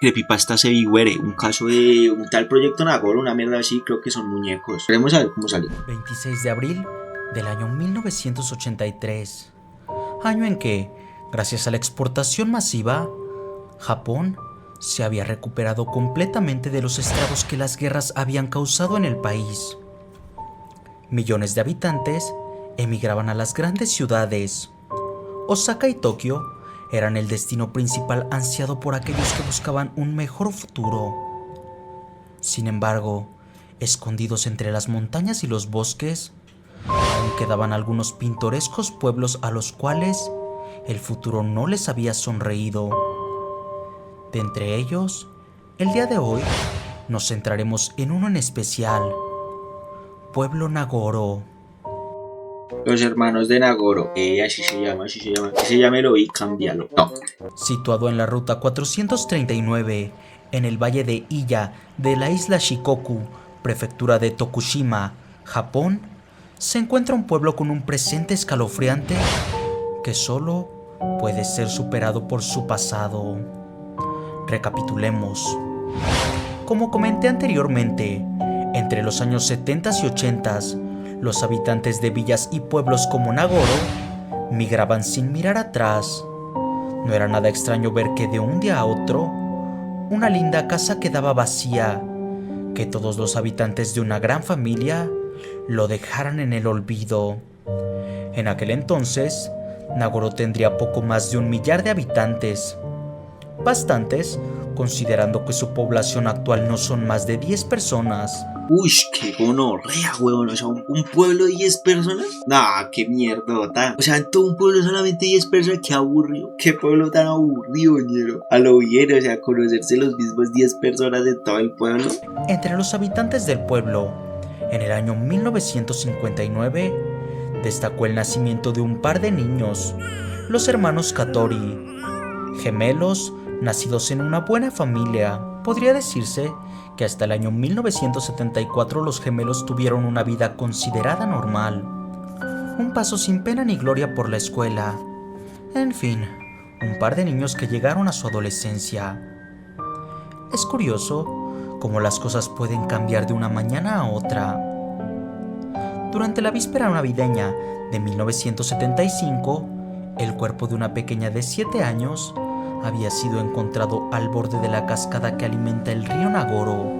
Creepypasta Sevigüere, un caso de un tal Proyecto Nagoro, una mierda así, creo que son muñecos. Queremos saber cómo salió. 26 de abril del año 1983, año en que, gracias a la exportación masiva, Japón se había recuperado completamente de los estragos que las guerras habían causado en el país. Millones de habitantes emigraban a las grandes ciudades. Osaka y Tokio eran el destino principal ansiado por aquellos que buscaban un mejor futuro. Sin embargo, escondidos entre las montañas y los bosques, aún quedaban algunos pintorescos pueblos a los cuales el futuro no les había sonreído. De entre ellos, el día de hoy nos centraremos en uno en especial, Pueblo Nagoro. Los hermanos de Nagoro, así se llama, que se llámelo y cámbialo. No. Situado en la ruta 439, en el valle de Iya de la isla Shikoku, prefectura de Tokushima, Japón, se encuentra un pueblo con un presente escalofriante que solo puede ser superado por su pasado. Recapitulemos. Como comenté anteriormente, entre los años 70 y 80, los habitantes de villas y pueblos como Nagoro migraban sin mirar atrás. No era nada extraño ver que de un día a otro, una linda casa quedaba vacía, que todos los habitantes de una gran familia lo dejaran en el olvido. En aquel entonces, Nagoro tendría poco más de 1 millar de habitantes. Bastantes, considerando que su población actual no son más de 10 personas. Uy, qué gonorrea, huevón. O sea, un pueblo de 10 personas. Nah, qué mierdota. O sea, en todo un pueblo solamente 10 personas. Qué aburrido. Qué pueblo tan aburrido, ñero. A lo bien, o sea, conocerse los mismos 10 personas de todo el pueblo. Entre los habitantes del pueblo, en el año 1959, destacó el nacimiento de un par de niños, los hermanos Katori, gemelos nacidos en una buena familia. Podría decirse que hasta el año 1974 los gemelos tuvieron una vida considerada normal, un paso sin pena ni gloria por la escuela, en fin, un par de niños que llegaron a su adolescencia. Es curioso cómo las cosas pueden cambiar de una mañana a otra. Durante la víspera navideña de 1975, el cuerpo de una pequeña de 7 años había sido encontrado al borde de la cascada que alimenta el río Nagoro.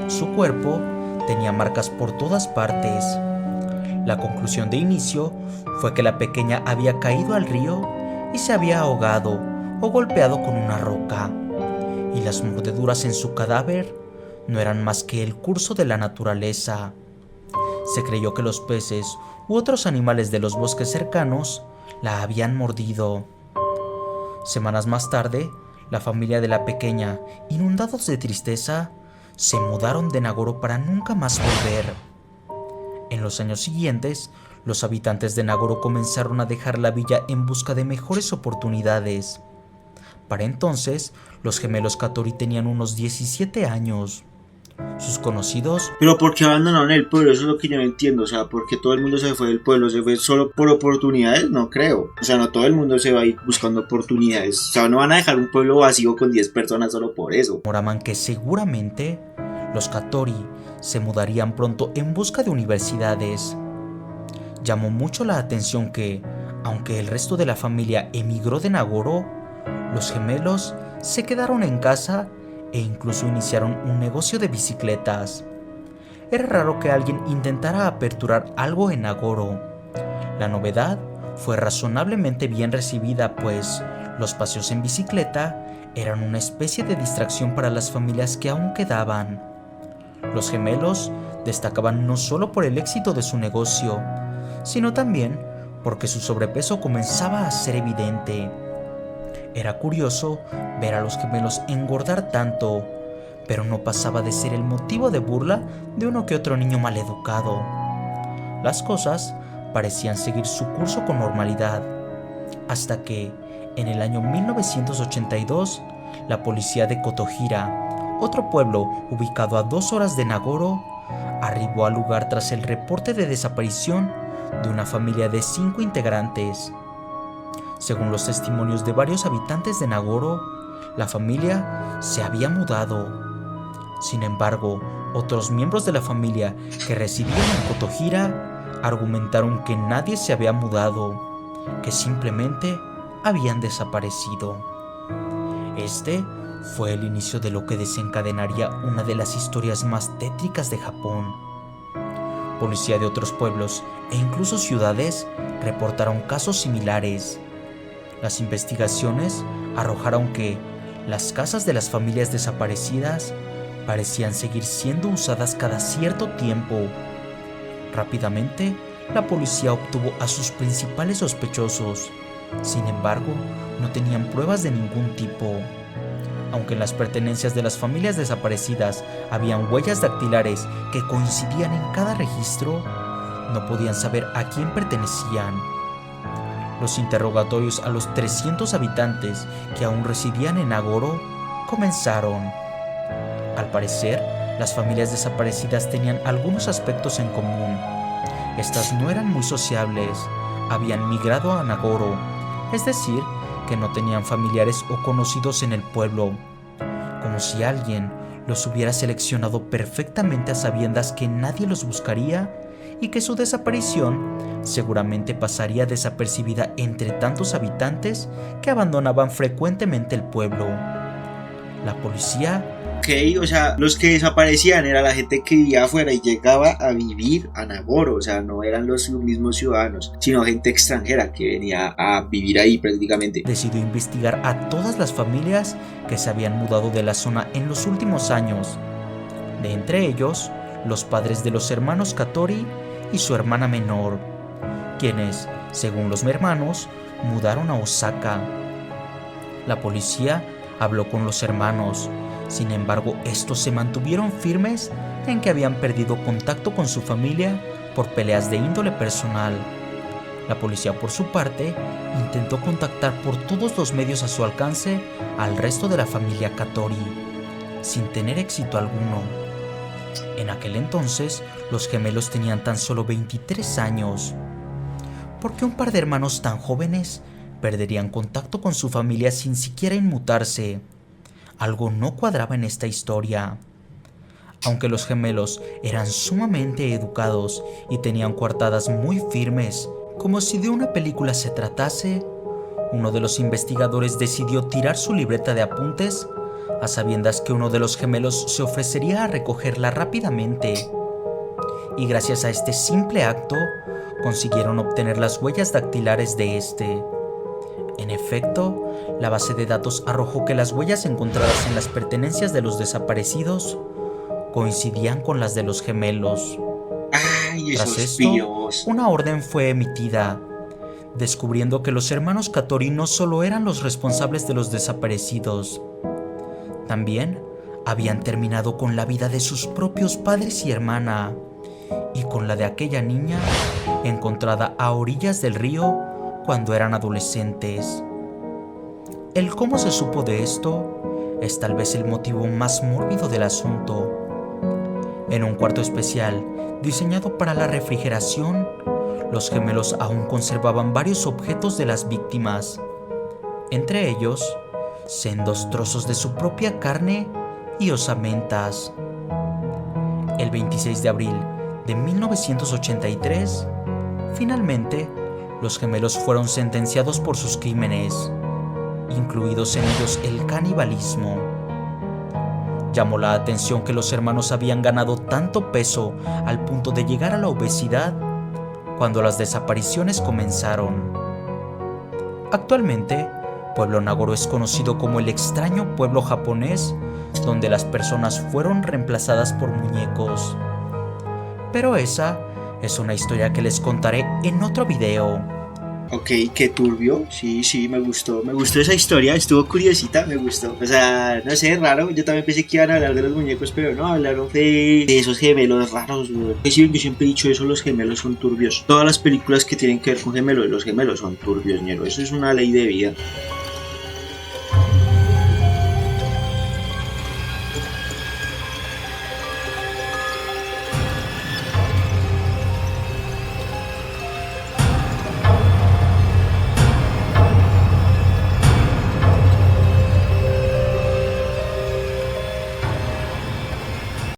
Su cuerpo tenía marcas por todas partes. La conclusión de inicio fue que la pequeña había caído al río y se había ahogado o golpeado con una roca, y las mordeduras en su cadáver no eran más que el curso de la naturaleza. Se creyó que los peces u otros animales de los bosques cercanos la habían mordido. Semanas más tarde, la familia de la pequeña, inundados de tristeza, se mudaron de Nagoro para nunca más volver. En los años siguientes, los habitantes de Nagoro comenzaron a dejar la villa en busca de mejores oportunidades. Para entonces, los gemelos Katori tenían unos 17 años. Sus conocidos... Pero ¿por qué abandonaron el pueblo? Eso es lo que yo no entiendo. O sea, ¿por qué todo el mundo se fue del pueblo? ¿Se fue solo por oportunidades? No creo. O sea, no todo el mundo se va a ir buscando oportunidades. O sea, no van a dejar un pueblo vacío con 10 personas solo por eso. Moraman que seguramente los Katori se mudarían pronto en busca de universidades. Llamó mucho la atención que, aunque el resto de la familia emigró de Nagoro, los gemelos se quedaron en casa e incluso iniciaron un negocio de bicicletas. Era raro que alguien intentara aperturar algo en Nagoro. La novedad fue razonablemente bien recibida, pues los paseos en bicicleta eran una especie de distracción para las familias que aún quedaban. Los gemelos destacaban no solo por el éxito de su negocio, sino también porque su sobrepeso comenzaba a ser evidente. Era curioso ver a los gemelos engordar tanto, pero no pasaba de ser el motivo de burla de uno que otro niño maleducado. Las cosas parecían seguir su curso con normalidad, hasta que, en el año 1982, la policía de Kotohira, otro pueblo ubicado a 2 horas de Nagoro, arribó al lugar tras el reporte de desaparición de una familia de 5 integrantes. Según los testimonios de varios habitantes de Nagoro, la familia se había mudado. Sin embargo, otros miembros de la familia que residían en Kotohira argumentaron que nadie se había mudado, que simplemente habían desaparecido. Este fue el inicio de lo que desencadenaría una de las historias más tétricas de Japón. Policía de otros pueblos e incluso ciudades reportaron casos similares. Las investigaciones arrojaron que las casas de las familias desaparecidas parecían seguir siendo usadas cada cierto tiempo. Rápidamente, la policía obtuvo a sus principales sospechosos. Sin embargo, no tenían pruebas de ningún tipo. Aunque en las pertenencias de las familias desaparecidas habían huellas dactilares que coincidían en cada registro, no podían saber a quién pertenecían. Los interrogatorios a los 300 habitantes que aún residían en Nagoro comenzaron. Al parecer, las familias desaparecidas tenían algunos aspectos en común. Estas no eran muy sociables, habían migrado a Nagoro, es decir, que no tenían familiares o conocidos en el pueblo, como si alguien los hubiera seleccionado perfectamente a sabiendas que nadie los buscaría y que su desaparición seguramente pasaría desapercibida entre tantos habitantes que abandonaban frecuentemente el pueblo. La policía... Ok, o sea, los que desaparecían era la gente que vivía afuera y llegaba a vivir a Nagoro, o sea, no eran los mismos ciudadanos, sino gente extranjera que venía a vivir ahí prácticamente. Decidió investigar a todas las familias que se habían mudado de la zona en los últimos años. De entre ellos, los padres de los hermanos Katori y su hermana menor, quienes, según los hermanos, mudaron a Osaka. La policía habló con los hermanos. Sin embargo, estos se mantuvieron firmes en que habían perdido contacto con su familia por peleas de índole personal. La policía, por su parte, intentó contactar por todos los medios a su alcance al resto de la familia Katori, sin tener éxito alguno. En aquel entonces, los gemelos tenían tan solo 23 años. ¿Por qué un par de hermanos tan jóvenes perderían contacto con su familia sin siquiera inmutarse? Algo no cuadraba en esta historia. Aunque los gemelos eran sumamente educados y tenían coartadas muy firmes, como si de una película se tratase, uno de los investigadores decidió tirar su libreta de apuntes a sabiendas que uno de los gemelos se ofrecería a recogerla rápidamente. Y gracias a este simple acto, consiguieron obtener las huellas dactilares de este. En efecto, la base de datos arrojó que las huellas encontradas en las pertenencias de los desaparecidos coincidían con las de los gemelos. ¡Ay, esos Tras esto, pillos! una orden fue emitida, descubriendo que los hermanos Katori no solo eran los responsables de los desaparecidos, también habían terminado con la vida de sus propios padres y hermana, y con la de aquella niña encontrada a orillas del río cuando eran adolescentes. El cómo se supo de esto es tal vez el motivo más mórbido del asunto. En un cuarto especial diseñado para la refrigeración, los gemelos aún conservaban varios objetos de las víctimas, entre ellos sendos trozos de su propia carne y osamentas. El 26 de abril de 1983, finalmente, los gemelos fueron sentenciados por sus crímenes, incluidos en ellos el canibalismo. Llamó la atención que los hermanos habían ganado tanto peso al punto de llegar a la obesidad cuando las desapariciones comenzaron. Actualmente, Pueblo Nagoro es conocido como el extraño pueblo japonés donde las personas fueron reemplazadas por muñecos. Pero esa es una historia que les contaré en otro video. Ok, qué turbio. Sí, me gustó esa historia, estuvo curiosita, me gustó. O sea, no sé, raro. Yo también pensé que iban a hablar de los muñecos, pero no, hablaron de esos gemelos raros. Sí, yo siempre he dicho eso, los gemelos son turbios. Todas las películas que tienen que ver con gemelos, los gemelos son turbios, ñero. Eso es una ley de vida.